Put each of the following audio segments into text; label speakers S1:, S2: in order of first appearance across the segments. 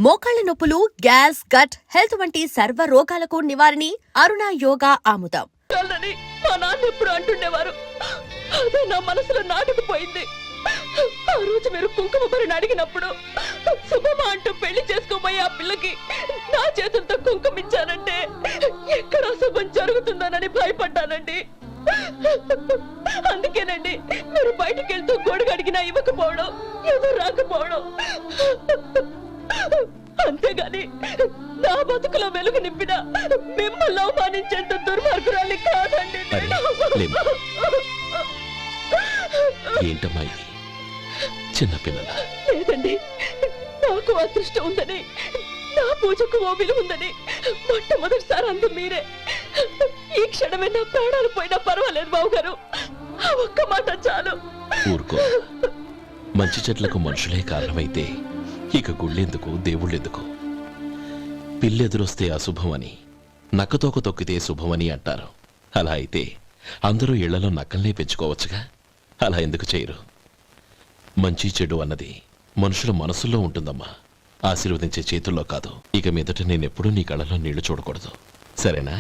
S1: మోకాళ్ల నొప్పులు, gas, gut health వంటి సర్వ రోగాలకు నివారణి అరుణ యోగా ఆముదం.
S2: మా నాన్న ఎప్పుడు అంటుండేవారు, అదే నా మనసులో నాటుకుపోయింది. ఆ రోజు మీరు కుంకుమ భరిని అడిగినప్పుడు శుభమా అంటూ పెళ్లి చేసుకోబోయే ఆ పిల్లకి నా చేతులతో కుంకుమ ఇచ్చానంటే ఎక్కడ శుభం జరుగుతుందోనని భయపడ్డానండి. అందుకేనండి మీరు బయటికి వెళ్తూ గొడుగు అడిగినా ఇవ్వకపోవడం, ఏదో రాకపోవడం. అంతేగాని నా బతుకులో వెలుగు నింపిన మిమ్మల్ని అవమానించేంత దుర్మార్గురాలి కాదండి.
S3: ఏంటమ్మా ఇది? చిన్నపిల్లల
S2: లేదండి, నాకు అదృష్టం ఉందని, నా పూజకు ఓ విలువ ఉందని మొట్టమొదటిసారి అందు మీరే. ఈ క్షణమే నా ప్రాణాలు పోయినా పర్వాలేదు బావుగారు, ఆ ఒక్క మాట చాలు.
S3: ఊరుకో. మంచి చెట్లకు మనుషులే కారణమైతే ఇక గుళ్ళెందుకు, దేవుళ్ళెందుకు? పిల్లెదురొస్తే అశుభమని, నక్కతోక తొక్కితే శుభమని అంటారు. అలా అయితే అందరూ ఇళ్లలో నక్కల్నే పెంచుకోవచ్చుగా. అలా ఎందుకు చేయరు? మంచి చెడు అన్నది మనుషుల మనసుల్లో ఉంటుందమ్మా, ఆశీర్వదించే చేతుల్లో కాదు. ఇక మీదట నేనెప్పుడూ నీ కళ్ళలో నీళ్లు చూడకూడదు, సరేనా?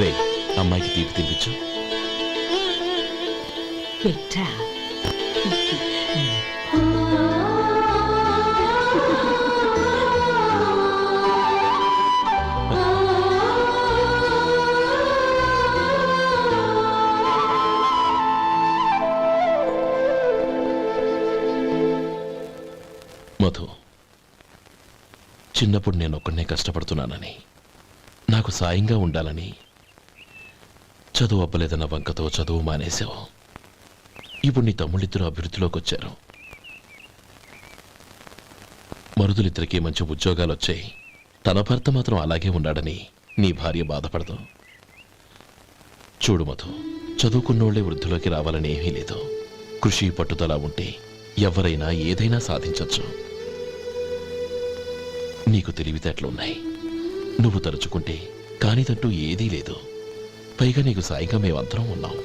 S3: రే, అమ్మాయికి తీపి తినిపించు. మధు, చిన్నప్పుడు నేను ఒక్కడనే కష్టపడుతున్నానని, నాకు సాయంగా ఉండాలని చదువు అవ్వలేదన్న వంకతో చదువు మానేశావు. ఇప్పుడు నీ తమ్ముళ్ళిద్దరూ అభివృద్ధిలోకి వచ్చారు. మరుదులిద్దరికీ మంచి ఉద్యోగాలు వచ్చాయి. తన భర్త మాత్రం అలాగే ఉన్నాడని నీ భార్య బాధపడదు. చూడు మధు, చదువుకున్నోళ్లే వృద్ధిలోకి రావాలని ఏమీ లేదు. కృషి, పట్టుదల ఉంటే ఎవరైనా ఏదైనా సాధించవచ్చు. నీకు తెలివితేటలున్నాయి. నువ్వు తలుచుకుంటే కానిదంటూ ఏదీ లేదు. పైగా నీకు సాయిగా మేమందరం ఉన్నాం.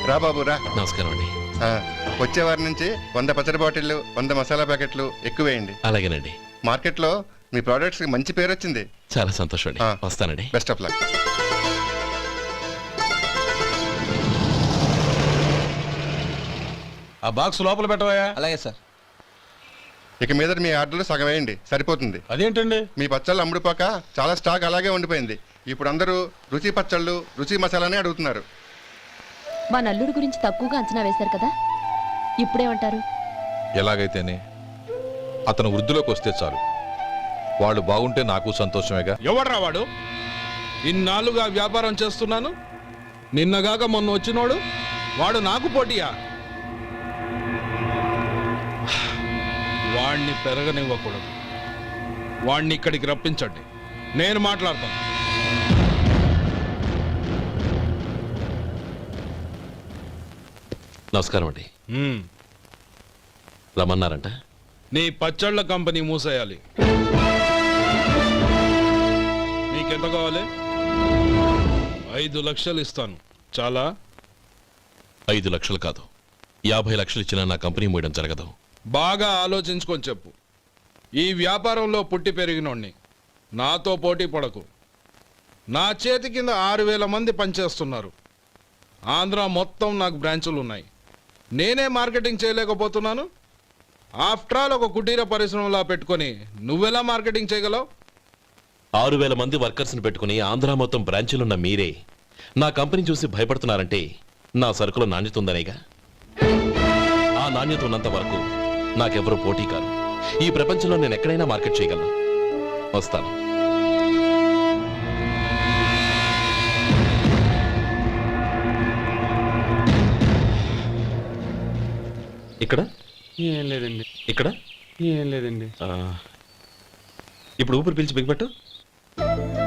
S4: రా బాబు రా.
S3: నమస్కారం అండి.
S4: వచ్చే వారి నుంచి 100 పచ్చడి బాటిళ్లు, 100 మసాలా ప్యాకెట్లు ఎక్కువేయండి.
S3: అలాగేనండి.
S4: మార్కెట్లో మీ ప్రోడక్ట్స్ కి మంచి పేరు వచ్చింది.
S3: చాలా సంతోషం అండి. వస్తానండి.
S4: Best of luck.
S5: ఆ బాక్స్ లోపల పెట్టవా?
S6: అలాగే సార్.
S4: ఇక మీద మీ ఆర్డర్లు సగం వేయండి, సరిపోతుంది.
S5: అదేంటండి?
S4: మీ పచ్చళ్ళు అమ్ముడుపోక చాలా స్టాక్ అలాగే ఉండిపోయింది. ఇప్పుడు అందరూ రుచి పచ్చళ్ళు, రుచి మసాలానే అడుగుతున్నారు.
S7: మా నల్లుడి గురించి తక్కువగా అంచనా వేశారు కదా, ఇప్పుడేమంటారు?
S8: ఎలాగైతేనే అతను వృద్ధిలోకి వస్తే చాలు. వాళ్ళు బాగుంటే నాకు సంతోషమేగా.
S5: ఎవడ్రా వాడు? ఇన్నాళ్ళుగా వ్యాపారం చేస్తున్నాను, నిన్నగాక మొన్న వచ్చినోడు వాడు నాకు పోటీయా? వాణ్ణి పెరగనివ్వకూడదు. వాణ్ణి ఇక్కడికి రప్పించండి, నేను మాట్లాడతాను.
S3: నమస్కారం అండి.
S5: హ్మ్.
S3: రమ్మన్నారంట.
S5: నీ పచ్చళ్ళ కంపెనీ మూసేయాలి. నీకెంత కావాలి? 5 లక్షలు ఇస్తాను. చాలా?
S3: 5 లక్షలు కాదు, 50 లక్షలు ఇచ్చినా నా కంపెనీ మూయడం జరగదు.
S5: బాగా ఆలోచించుకొని చెప్పు. ఈ వ్యాపారంలో పుట్టి పెరిగినోడ్ని, నాతో పోటీ పడకు. నా చేతి కింద 6,000 మంది పనిచేస్తున్నారు. ఆంధ్ర మొత్తం నాకు బ్రాంచులు ఉన్నాయి. నేనే మార్కెటింగ్ చేయలేకపోతున్నాను. ఆఫ్టర్ ఆల్ ఒక కుటీర పరిశ్రమలా పెట్టుకొని నువ్వెలా మార్కెటింగ్ చేయగలవు?
S3: 6,000 మంది వర్కర్స్ని పెట్టుకుని ఆంధ్ర మొత్తం బ్రాంచీలున్న మీరే నా కంపెనీ చూసి భయపడుతున్నారంటే నా సరుకులో నాణ్యత ఉందనేగా. ఆ నాణ్యత ఉన్నంత వరకు నాకెవరూ పోటీ కాదు. ఈ ప్రపంచంలో నేను ఎక్కడైనా మార్కెట్ చేయగలను. వస్తాను. ఇక్కడ
S6: ఏం లేదండి.
S3: ఇక్కడ
S6: ఏం లేదండి.
S3: ఇప్పుడు ఊపిరి పీల్చి బిగ్బట్టు.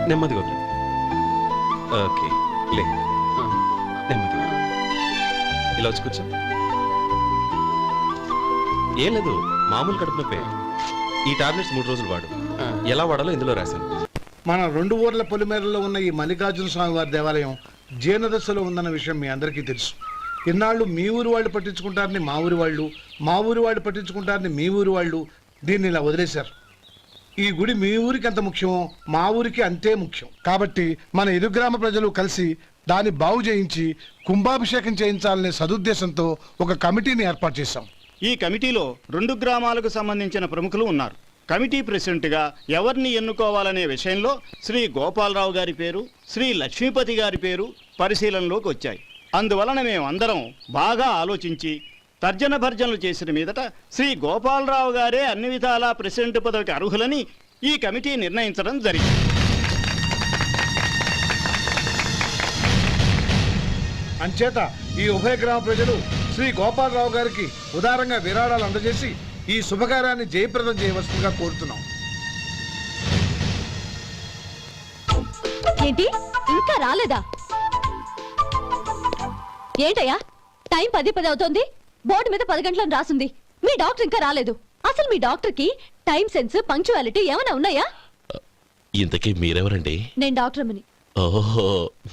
S6: నెమ్మదిగా వదిలి.
S3: ఓకే, లే.
S6: నెమ్మదిగా.
S3: ఇలా వచ్చి కూర్చో. ఏం లేదు, మామూలు కడుపు నొప్పే. ఈ టాబ్లెట్స్ 3 రోజులు వాడు. ఎలా వాడాలో ఇందులో రాశాను.
S9: మన 2 ఊర్ల పొలిమేరలో ఉన్న ఈ మల్లికార్జున స్వామి వారి దేవాలయం జీర్ణదశలో ఉందన్న విషయం మీ అందరికీ తెలుసు. ఇన్నాళ్ళు మీ ఊరు వాళ్ళు పట్టించుకుంటారని మా ఊరి వాళ్ళు, మా ఊరి వాళ్ళు పట్టించుకుంటారని మీ ఊరి వాళ్ళు దీన్ని ఇలా వదిలేశారు. ఈ గుడి మీ ఊరికి ఎంత ముఖ్యమో మా ఊరికి అంతే ముఖ్యం. కాబట్టి మన ఇరు గ్రామ ప్రజలు కలిసి దాన్ని బాగు చేయించి కుంభాభిషేకం చేయించాలనే సదుద్దేశంతో ఒక కమిటీని ఏర్పాటు చేశాం.
S10: ఈ కమిటీలో 2 గ్రామాలకు సంబంధించిన ప్రముఖులు ఉన్నారు. కమిటీ ప్రెసిడెంట్గా ఎవరిని ఎన్నుకోవాలనే విషయంలో శ్రీ గోపాలరావు గారి పేరు, శ్రీ లక్ష్మీపతి గారి పేరు పరిశీలనలోకి వచ్చాయి. అందువలన మేమందరం బాగా ఆలోచించి తర్జన భర్జనలు చేసిన మీదట శ్రీ గోపాలరావు గారే అన్ని విధాలా ప్రెసిడెంట్ పదవికి అర్హులని ఈ కమిటీ నిర్ణయించడం జరిగింది.
S9: అంచేత ఈ ఉభయ గ్రామ ప్రజలు శ్రీ గోపాలరావు గారికి ఉదారంగా విరాళాలు అందజేసి ఈ శుభకార్యాన్ని జయప్రదం చేయవలసిందిగా కోరుతున్నాం.
S7: ఏంటి ఇంకా రాలేదా? ఏంటయ్యా, టైం 10 అవుతోంది. బోర్డు మీద 10 గంటలను రాసింది. మీ డాక్టర్ ఇంకా రాలేదు. అసలు మీ డాక్టర్ కి టైం సెన్స్, పంక్చువాలిటీ ఏమైనా ఉన్నాయా?
S3: ఇంతకీ మీరెవరండి?
S7: నేను డాక్టర్ అమ్మని.
S3: ఓహో,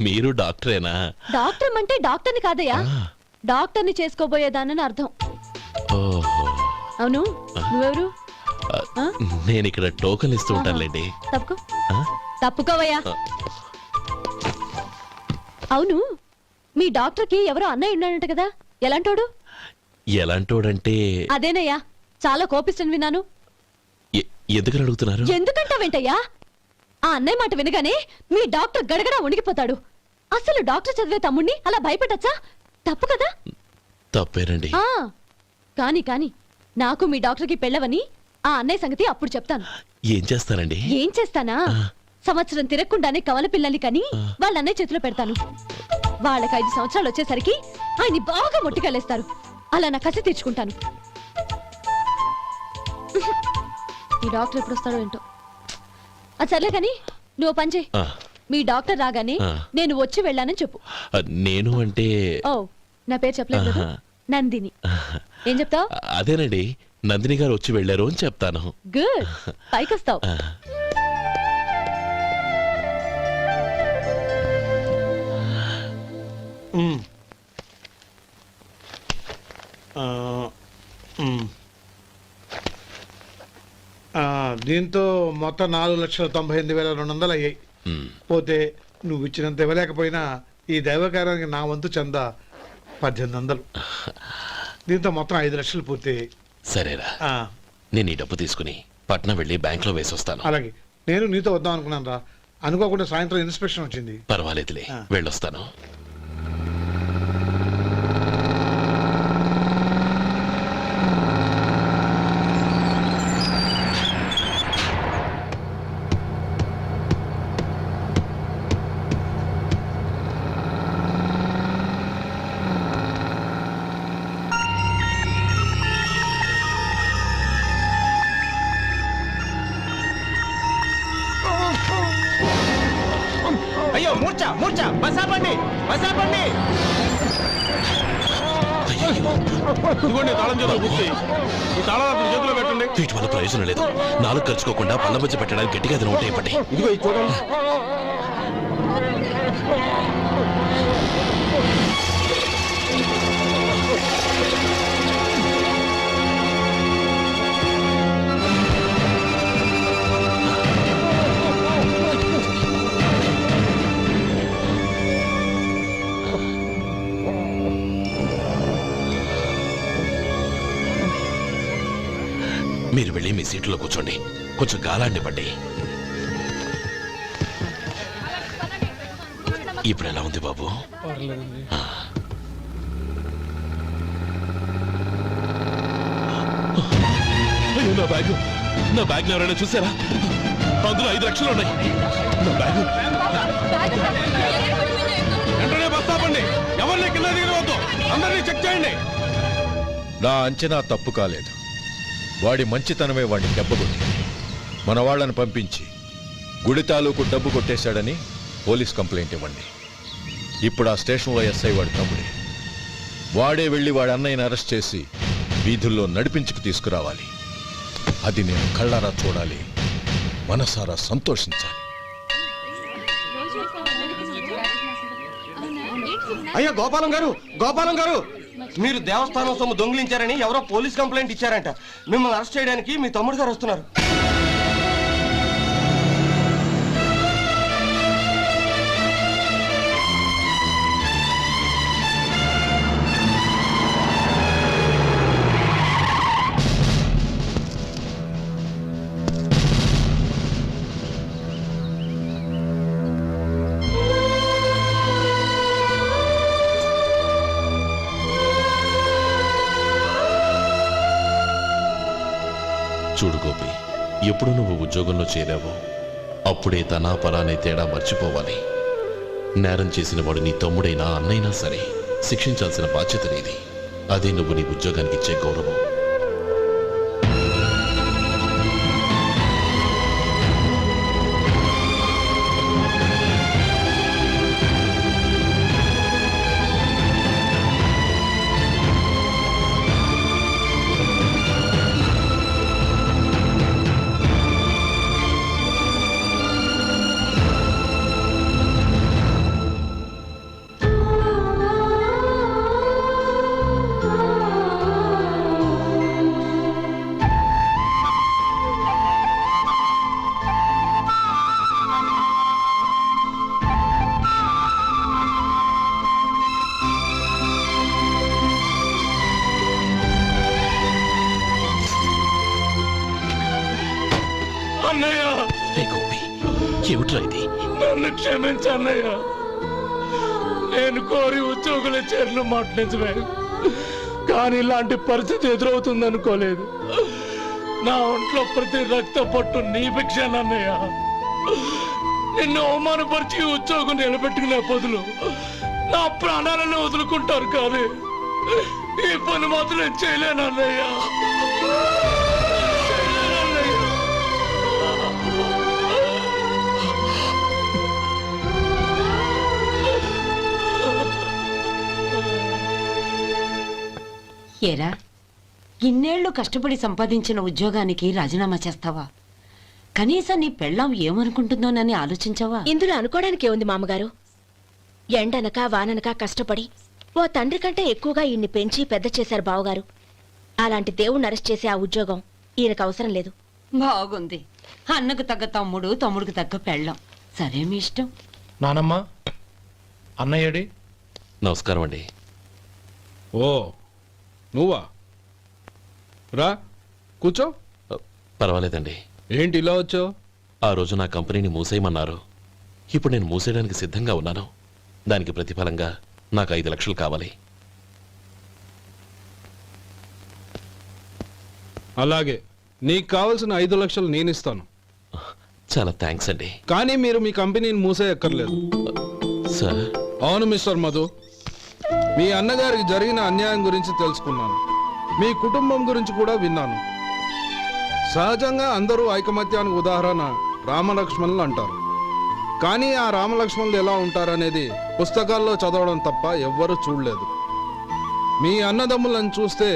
S3: మీరు డాక్టరేనా?
S7: డాక్టర్ అంటే డాక్టర్ని కాదయ్యా, డాక్టర్ని చేసుకోబోయేదానని అర్థం.
S3: ఓహో,
S7: అవును, నువ్వెవరు?
S3: నేను ఇక్కడ టోకన్ ఇస్తూ ఉంటానులేండి.
S7: తప్పుకో. తప్పుకోవయ్యా. అవును, మీ డాక్టర్ కి ఎవరో అన్నయ్య ఉన్నాడంట కదా, ఎలాంటోడు?
S3: ఎలాంటోడంటే
S7: అదేనయ్యా, చాలా కోపిష్టని విన్నాను.
S3: ఎందుకని అడుగుతున్నారు?
S7: ఎందుకంటావేంటయ్యా? ఆ అన్నయ్య మాట వినగానే మీ డాక్టర్ గడగడా ఉణికిపోతాడు. అసలు డాక్టర్ చదివే తమ్ముణ్ణి అలా భయపెట్టచ్చా? తప్పు కదా?
S3: తప్పేనండి.
S7: కాని కాని నాకు మీ డాక్టర్కి పెళ్ళవని ఆ అన్నయ్య సంగతి అప్పుడు చెప్తాను.
S3: ఏం చేస్తానండి?
S7: ఏం చేస్తానా? సంవత్సరం తిరగకుండానే కవల పిల్లల్ని కని వాళ్ళ అన్నయ్య చేతిలో పెడతాను. వాళ్ళకి 5 సంవత్సరాలు వచ్చేసరికి ఆయన్ని బాగా మొట్టికెళ్ళేస్తారు. అలా నా కసి తీర్చుకుంటాను. ఈ డాక్టర్ ఎప్పుడు వస్తాడో ఏంటో. అది సర్లే కానీ నువ్వు పని చేయి. మీ డాక్టర్ రాగానే నేను వచ్చి వెళ్ళానని చెప్పు.
S3: నేను అంటే
S7: ఓ, నా పేరు చెప్పలేదు కదా, నందిని. ఏం చెప్తావు?
S3: అదేనండి, నందిని గారు వచ్చి వెళ్ళారు అని చెప్తాను.
S7: గుడ్, పైకొస్తావు.
S9: దీంతో మొత్తం 4,98,200 అయ్యాయి. పోతే నువ్వు ఇచ్చినంత ఇవ్వలేకపోయినా ఈ దైవకార్యానికి నా వంతు చందా 1800. దీంతో మొత్తం 5 లక్షలు పూర్తయ్యాయి.
S3: సరేరా, నేను ఈ డబ్బు తీసుకుని పట్నం వెళ్ళి బ్యాంక్ లో వేసి వస్తాను.
S9: అలాగే, నేను నీతో వద్దాం అనుకున్నాను రా, అనుకోకుండా సాయంత్రం ఇన్స్పెక్షన్ వచ్చింది.
S3: పర్వాలేదులే, వెళ్ళొస్తాను.
S5: ఇదిగోండి తాళం చేతులు గుర్తి ఈ తాళం అతని చేతిలో పెట్టండి.
S3: వీటి వల్ల ప్రయోజనం లేదు. నాలుగు ఖర్చుకోకుండా పళ్ళ మధ్య పెట్టడానికి గట్టిగా అది నోటే ఇవ్వండి.
S5: ఇదిగో ఇది చూడండి.
S3: మీరు వెళ్ళి మీ సీట్లో కూర్చోండి. కొంచెం గాలాండి పట్టి. ఇప్పుడు ఎలా ఉంది బాబు? ఆ. అయ్యో, నా బ్యాగ్ ఎవరైనా చూసారా? అందులో 5 లక్షలు ఉన్నాయి. నా బ్యాగ్
S5: వెంటనే బస్ ఆపండి. ఎవరిని కింద దిగవద్దు. అందరినీ చెక్ చేయండి.
S8: నా అంచనా తప్పు కాలేదు. వాడి మంచితనమే వాడిని దెబ్బకొట్టింది. మన వాళ్ళని పంపించి గుడి తాలూకు డబ్బు కొట్టేశాడని పోలీస్ కంప్లైంట్ ఇవ్వండి. ఇప్పుడు ఆ స్టేషన్లో ఎస్ఐ వాడి తమ్ముడే. వాడే వెళ్ళి వాడి అన్నయ్యని అరెస్ట్ చేసి వీధుల్లో నడిపించుకు తీసుకురావాలి. అది నేను కళ్ళారా చూడాలి, మనసారా సంతోషించాలి.
S11: అయ్యా గోపాలం గారు మీరు దేవస్థానం సొమ్ము దొంగిలించారని ఎవరో పోలీస్ కంప్లైంట్ ఇచ్చారంట. మిమ్మల్ని అరెస్ట్ చేయడానికి మీ తమ్ముడు గారు వస్తున్నారు.
S3: చూడు గోపి, ఎప్పుడు నువ్వు ఉద్యోగంలో చేరావో అప్పుడే తనా పరానే తేడా మర్చిపోవాలి. నేరం చేసిన వాడు నీ తమ్ముడైనా అన్నైనా సరే శిక్షించాల్సిన బాధ్యత నీది. అదే నువ్వు నీ ఉద్యోగానికి ఇచ్చే గౌరవం. ఏమిట్రా ఇది?
S5: నన్ను క్షమించు అన్నయ్య. నేను కోరి ఉద్యోగుల చేరిన మాట నిజమే, కానీ ఇలాంటి పరిస్థితి ఎదురవుతుంది అనుకోలేదు. నా ఒంట్లో ప్రతి రక్త పట్టు నీ భిక్షానన్నయ్య. నిన్ను అవమానపరిచి ఉద్యోగం నిలబెట్టుకునే బదులు నా ప్రాణాలను వదులుకుంటారు, కానీ ఈ పని మాత్రం నేను చేయలేనన్నయ్య.
S12: ఏరా, ఇన్నేళ్లు కష్టపడి సంపాదించిన ఉద్యోగానికి రాజీనామా చేస్తావా? కనీసం నీ పెళ్ళాం ఏమనుకుంటుందోనని ఆలోచించావా?
S7: ఇందులో అనుకోవడానికి ఏముంది మామగారు? ఎండనక వాననక కష్టపడి ఓ తండ్రి కంటే ఎక్కువగా ఈయన్ని పెంచి పెద్ద చేశారు బావగారు. అలాంటి దేవుణ్ణి అరెస్ట్ చేసే ఆ ఉద్యోగం ఈయనకు అవసరం లేదు.
S12: బాగుంది. అన్నకు తగ్గ తమ్ముడు, తమ్ముడికి తగ్గ పెళ్ళాం. సరే, మీ ఇష్టం.
S5: నానమ్మ, అన్నయ్యడి.
S3: నమస్కారం అండి.
S5: ఓ నువ్వా? రా కూర్చో.
S3: పర్వాలేదండి.
S5: ఏంటి ఇలా వచ్చావు?
S3: ఆ రోజు నా కంపెనీని మూసేయమన్నారు. ఇప్పుడు నేను మూసేయడానికి సిద్ధంగా ఉన్నాను. దానికి ప్రతిఫలంగా నాకు 5 లక్షలు కావాలి.
S5: అలాగే, నీకు కావాల్సిన 5 లక్షలు నేను ఇస్తాను.
S3: చాలా థ్యాంక్స్ అండి.
S5: కానీ మీరు మీ కంపెనీని మూసేయక్కర్లేదు.
S3: సార్?
S5: అవును మిస్టర్ మధు, మీ అన్నగారికి జరిగిన అన్యాయం గురించి తెలుసుకున్నాను. మీ కుటుంబం గురించి కూడా విన్నాను. సహజంగా అందరూ ఐకమత్యానికి ఉదాహరణ రామలక్ష్మణులు అంటారు. కానీ ఆ రామలక్ష్మణులు ఎలా ఉంటారనేది పుస్తకాల్లో చదవడం తప్ప ఎవ్వరూ చూడలేదు. మీ అన్నదమ్ములను చూస్తే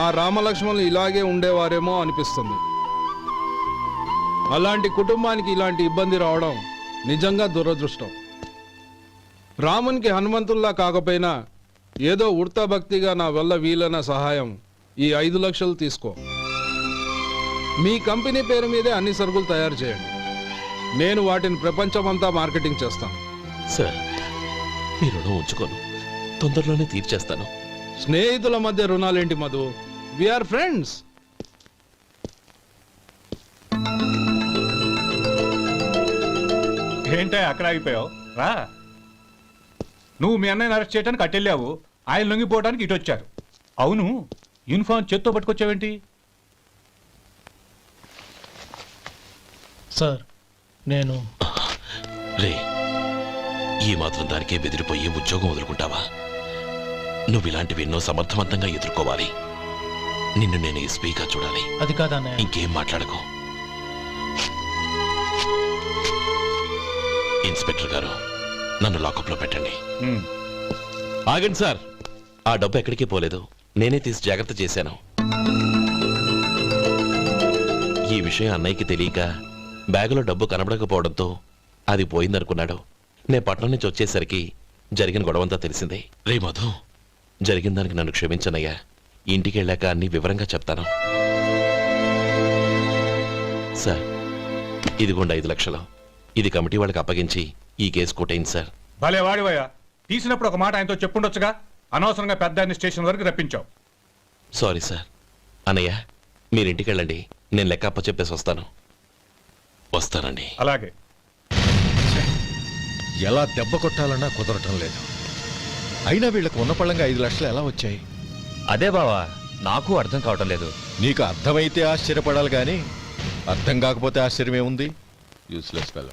S5: ఆ రామలక్ష్మణులు ఇలాగే ఉండేవారేమో అనిపిస్తుంది. అలాంటి కుటుంబానికి ఇలాంటి ఇబ్బంది రావడం నిజంగా దురదృష్టం. రామునికి హనుమంతుల్లా కాకపోయినా ఏదో ఉడతా భక్తిగా నా వల్ల వీలైన సహాయం ఈ 5 లక్షలు తీసుకో. మీ కంపెనీ పేరు మీదే అన్ని సరుకులు తయారు చేయండి. నేను వాటిని ప్రపంచమంతా మార్కెటింగ్ చేస్తాను.
S3: సార్, మీ రుణం ఉంచుకోను, తొందరలోనే తీర్చేస్తాను.
S5: స్నేహితుల మధ్య రుణాలేంటి మధు? We are friends.
S13: ఏంటో అక్కడ ఆగిపోయావు? రా. నువ్వు మీ అన్నయ్యని అరెస్ట్ చేయడానికి అట్టెళ్ళావు, ఆయన లొంగిపోవడానికి ఇటు వచ్చారు. అవును, యూనిఫామ్ చేత్తో పట్టుకొచ్చావేంటి?
S6: సార్, నేను
S3: రే, ఈ మాత్రం దానికే బెదిరిపోయి ఉద్యోగం వదులుకుంటావా? నువ్వు ఇలాంటివి ఎన్నో సమర్థవంతంగా ఎదుర్కోవాలి. నిన్ను నేను ఎస్పీగా చూడాలి.
S6: అది కాదన్న.
S3: ఇంకేం మాట్లాడకు. ఇన్స్పెక్టర్ గారు, నన్ను లాకప్లో పెట్టండి. ఆగండి సార్, ఆ డబ్బు ఎక్కడికి పోలేదు, నేనే తీసి జాగ్రత్త చేశాను. ఈ విషయం అన్నయ్యకి తెలియక బ్యాగులో డబ్బు కనబడకపోవడంతో అది పోయిందనుకున్నాడు. నేను పట్నం నుంచి వచ్చేసరికి జరిగిన గొడవంతా తెలిసిందే. రే మధు, జరిగిన దానికి నన్ను క్షమించనయ్యా. ఇంటికి వెళ్ళాక అన్ని వివరంగా చెప్తాను. సార్, ఇదిగోండి 5 లక్షలు. ఇది కమిటీ వాళ్ళకి అప్పగించి ఈ కేసు కొట్టేయండి సార్.
S13: భలే వాడివయ్యా, తీసినప్పుడు ఒక మాట ఆయనతో చెప్పుండొచ్చుగా. అనవసరంగా పెద్ద ఆయన స్టేషన్ వరకు రప్పించావు.
S3: Sorry sir. అన్నయ్య, మీరింటికి వెళ్ళండి, నేను లెక్క అప్ప చెప్పేసి వస్తానండి.
S13: అలాగే.
S8: ఎలా దెబ్బ కొట్టాలన్నా కుదరటం లేదు. అయినా వీళ్ళకు ఉన్న పళ్ళంగా 5 లక్షలు ఎలా వచ్చాయి?
S11: అదే బావా, నాకు అర్థం కావటం లేదు.
S8: నీకు అర్థమైతే ఆశ్చర్యపడాలి కానీ అర్థం కాకపోతే ఆశ్చర్యం ఏముంది? Useless fellow.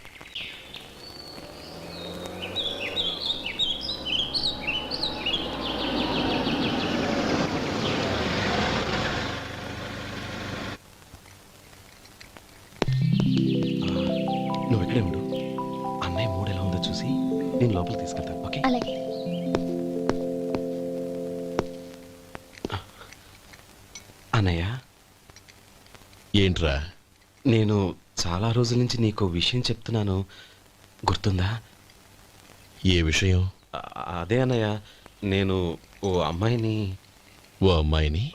S3: నువ్వు ఎక్కడే ఉండు, అన్నయ్య మూడు ఎలా ఉందో చూసి నేను లోపలికి తీసుకెళ్తాను. ఓకే?
S7: అలాగే.
S6: అన్నయ్య,
S3: ఏంట్రా?
S6: నేను చాలా రోజుల నుంచి నీకు విషయం చెప్తున్నాను, గుర్తుందా?
S3: ఏ విషయం?
S6: అదే అన్నయ్య, నేను ఓ అమ్మాయిని
S3: ఓ అమ్మాయిని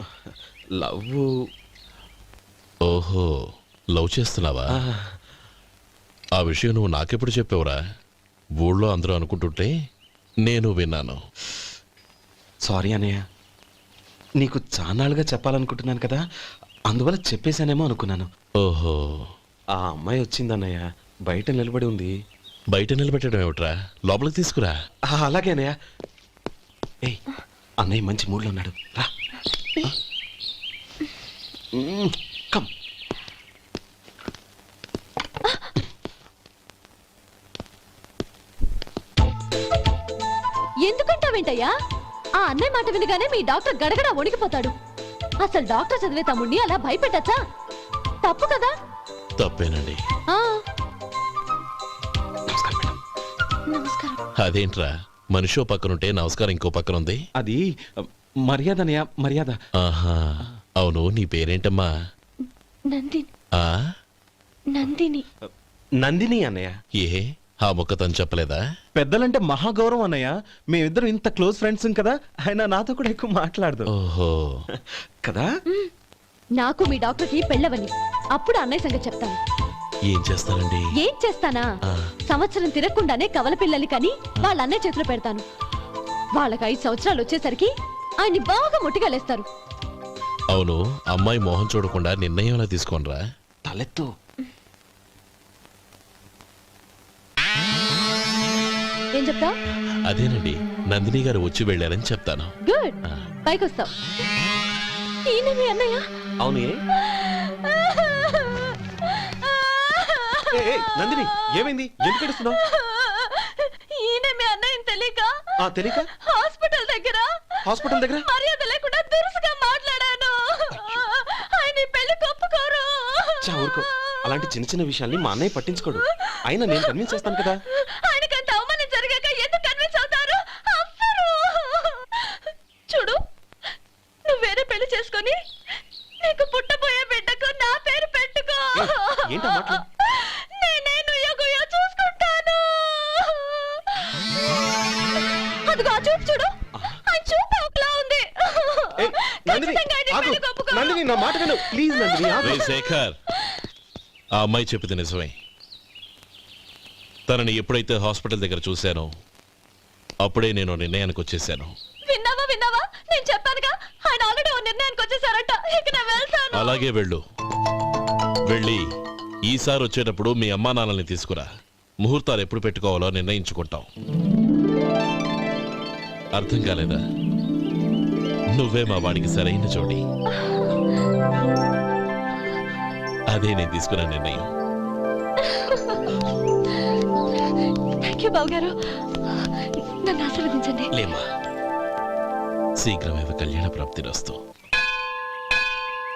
S6: లవ్.
S3: ఓహో, లవ్ చేస్తున్నావా? ఆ విషయం నువ్వు నాకెప్పుడు చెప్పావురా? ఊళ్ళో అందరూ అనుకుంటుంటే నేను విన్నాను.
S6: సారీ అన్నయ్య, నీకు చాన్నాళ్ళుగా చెప్పాలనుకుంటున్నాను కదా, అందువల్ల చెప్పేశానేమో అనుకున్నాను.
S3: ఓహో,
S6: ఆ అమ్మాయి వచ్చిందన్నయ్య, బయట నిలబడి ఉంది.
S3: బయట నిలబెట్టడం ఏమిట్రా? లోపలికి తీసుకురా.
S6: అలాగే అన్నయ్య. ఏయ్, అన్నయ్య మంచి మూడ్లో ఉన్నాడు, రా. కమ్.
S2: ఎందుకంటావేంటయ్యా? ఆ అన్నయ్య మాట వినగానే మీ డాక్టర్ గడగడ వణికిపోతాడు. అసలు డాక్టర్ చదివే తమ్ముడిని అలా భయపెట్టచ్చా? తప్పు కదా?
S3: తప్పేనండి.
S2: ఆ,
S6: నమస్కారం మేడం.
S2: నమస్కారం.
S3: అదేంట్రా, మనిషో పక్కనుంటే నమస్కారం ఇంకో పక్కన ఉంది?
S6: అది మర్యాద అన్నయ్య, మర్యాద.
S3: ఆహా, అవును, నీ పేరేంటమ్మా?
S2: నందిని.
S3: ఆ,
S2: నందిని.
S6: నందిని అన్నయ్య.
S3: ఏ, ఆ మొక్క తను చెప్పలేదా?
S6: పెద్దలంటే మహాగౌరవం అన్నయ్య, మేమిద్దరం ఇంత క్లోజ్ ఫ్రెండ్స్ కదా, ఆయన నాతో కూడా ఎక్కువ మాట్లాడదు.
S3: ఓహో,
S6: కదా?
S2: నాకు మీ డాక్టర్కి పెళ్ళవని, అప్పుడు అన్నయ్య సంగతి చెప్తాను.
S3: ఏం చేస్తారండి?
S2: ఏం చేస్తానా? సంవత్సరం తిరగకుండానే కవల పిల్లల్ని కని వాళ్ళ అన్నయ్య చేతిలో పెడతాను. వాళ్ళకి 5 సంవత్సరాలు వచ్చేసరికి ఆయన్ని బాగా ముట్టిగలేస్తారు.
S3: అవును, అమ్మాయి మోహం చూడకుండా నిర్ణయం ఎలా తీసుకోనరా?
S6: తలెత్తు.
S2: ఏం చెప్తా?
S3: అదేనండి, నందిని గారు వచ్చి వెళ్ళారని చెప్తాను.
S2: గుడ్, పైకొస్తావు. ఈయన మీ అన్నయ్య?
S6: అవును. నందిని, ఏమైంది? ఎందుకు ఏడుస్తున్నావు?
S2: ఈయన మీ అన్నయ్యని తెలియక
S6: తెలియక
S2: హాస్పిటల్ దగ్గర మర్యాద లేకుండా దురుసుగా మాట్లాడాను. ఆయన ఈ పెళ్లి ఒప్పుకోరు.
S6: ఊరుకో, అలాంటి చిన్న చిన్న విషయాల్ని మా అన్నయ్య పట్టించుకోడు. అయినా నేను కన్విన్స్ చేస్తాను కదా.
S2: ఆయనకంత అవమానం జరిగాక ఎందుకు కన్విన్స్ అవుతారు? అవ్వరు. చూడు, నువ్వు వేరే పెళ్లి చేసుకొని నీకు పుట్టబోయే బిడ్డకు నా పేరు పెట్టుకో.
S6: ఏంటా మాటలు?
S2: నేనే నుయ్యో చూసుకుంటాను. అదిగో ఆ చూపు చూడు, ఆ చూపు ఒకలా ఉంది.
S6: నందిని,
S2: ఖచ్చితంగా ఆయన
S6: ఆగు.
S2: పెళ్లికి ఒప్పుకో.
S6: నందిని, నా మాట విను ప్లీజ్. నందిని, ఆగు.
S3: రే శేఖర్, ఆ అమ్మాయి చెప్పింది నిజమే. తనని ఎప్పుడైతే హాస్పిటల్ దగ్గర చూశానో అప్పుడే నేను నిర్ణయానికి వచ్చేసాను.
S2: విన్నావా? నేను చెప్పానుగా, ఆయన ఆల్రెడీ ఓ నిర్ణయానికి వచ్చేసారట. ఇక నేను వెళ్తాను.
S3: అలాగే వెళ్ళు. వెళ్ళి ఈసారి వచ్చేటప్పుడు మీ అమ్మా నాన్నల్ని తీసుకురా. ముహూర్తాలు ఎప్పుడు పెట్టుకోవాలో నిర్ణయించుకుంటాం. అర్థం కాలేదా? నువ్వే మా వాడికి సరైన జోడి. అదే నేను తీసుకున్న నిర్ణయం.
S2: థ్యాంక్ యూ బావగారు, నన్ను ఆశీర్వదించండి.
S3: లేమా, శీఘ్రమేవ కళ్యాణ ప్రాప్తిరస్తు.